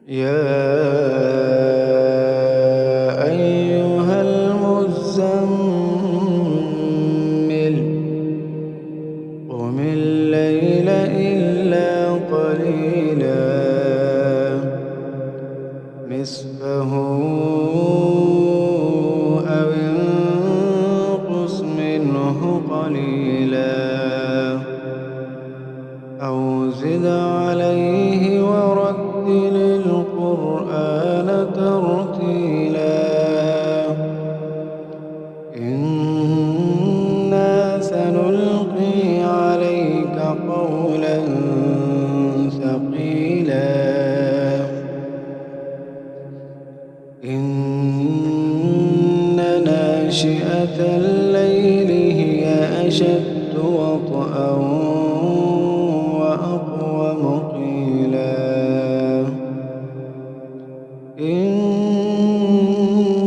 يا أيها المزمل قم الليل إلا قليلا نصفه أو انقص منه قليلا أو زد عليه ورتل القرآن ترتيلا إنا سنلقي عليك قولا ثقيلا إن ناشئة الليل هي أشد وطئا وأقوم قيلا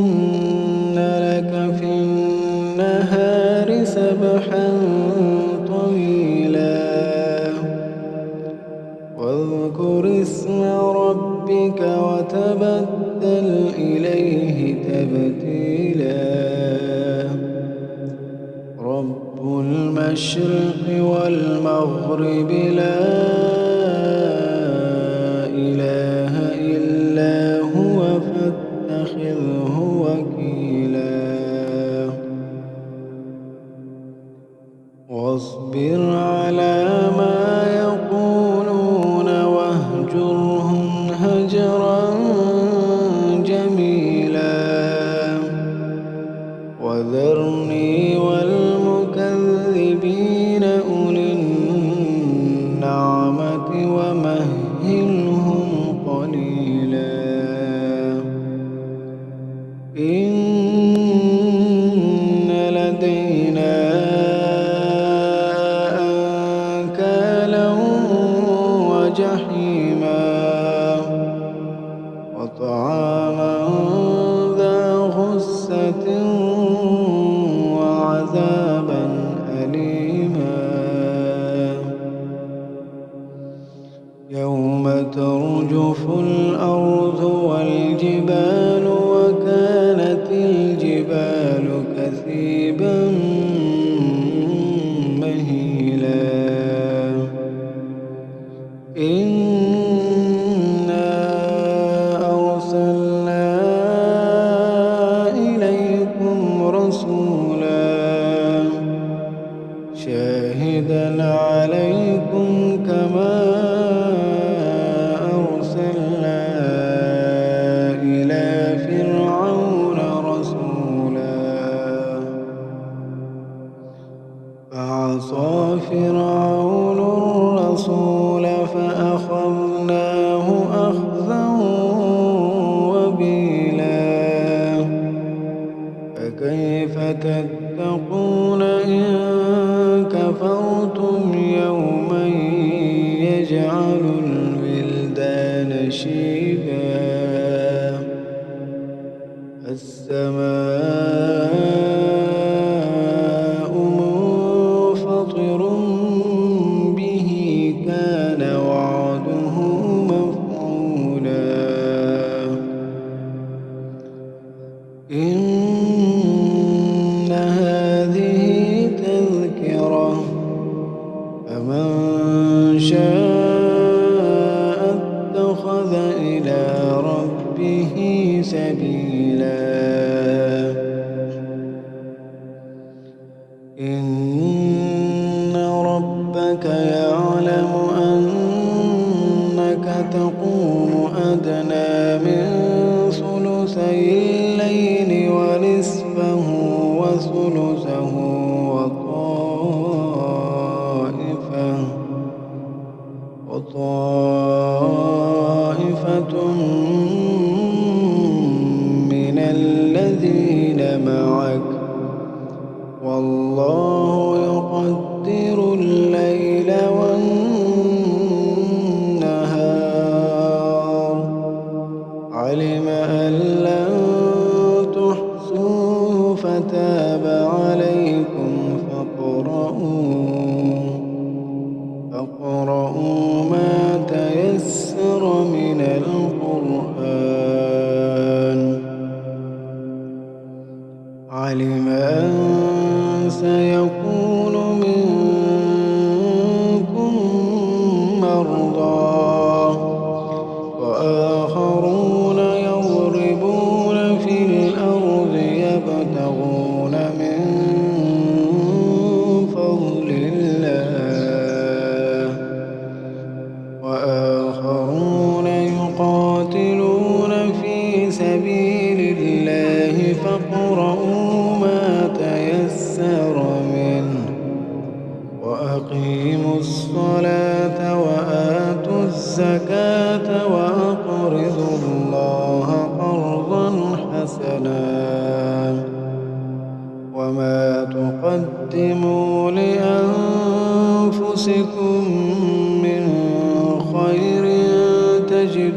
إن لك في النهار سبحا طويلا واذكر اسم ربك وتبتل إليه تبتيلا رب المشرق والمغرب لا إله إلا هو فاتخذه وكيلا واصبر على ما يقولون واهجرهم هجرا جميلا وذرني والمكذبين أولي النعمة ومهلهم قليلا إن لدينا أنكالا وجحيما وطعاما ذا غصة وعذابا أليما يوم ترجف الأرض والجبال وكانت الجبال كثيبا مهيلا إنا أرسلنا إليكم رسولا شاهدا عليكم كما أرسلنا إلى فرعون رسولا فعصى فرعون الرسول فأخذناه أخذا وبيلا فكيف تتقون إن كفرتم يوما يجعل الولدان شيبا السماء منفطر به كان وعده مفعولا إن هذه تذكرة فمن شاء اتخذ إلى ربه سبيلا إن ربك يعلم أنك تقوم أدنى من ثلثي الليل ونصفه وثلثه وطائفة من الذين معك والله يقدر الليل والنهار علم أن لن تحصوه فتاب عليكم فاقرؤوا ما تيسر من القرآن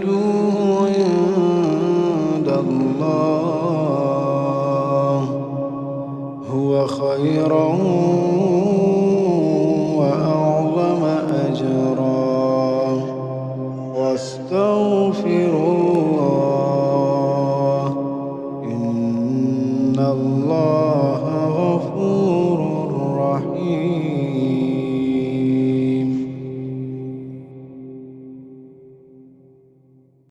تجدوه عند الله هو خيرا وأعظم أجرا واستغفروا الله إن الله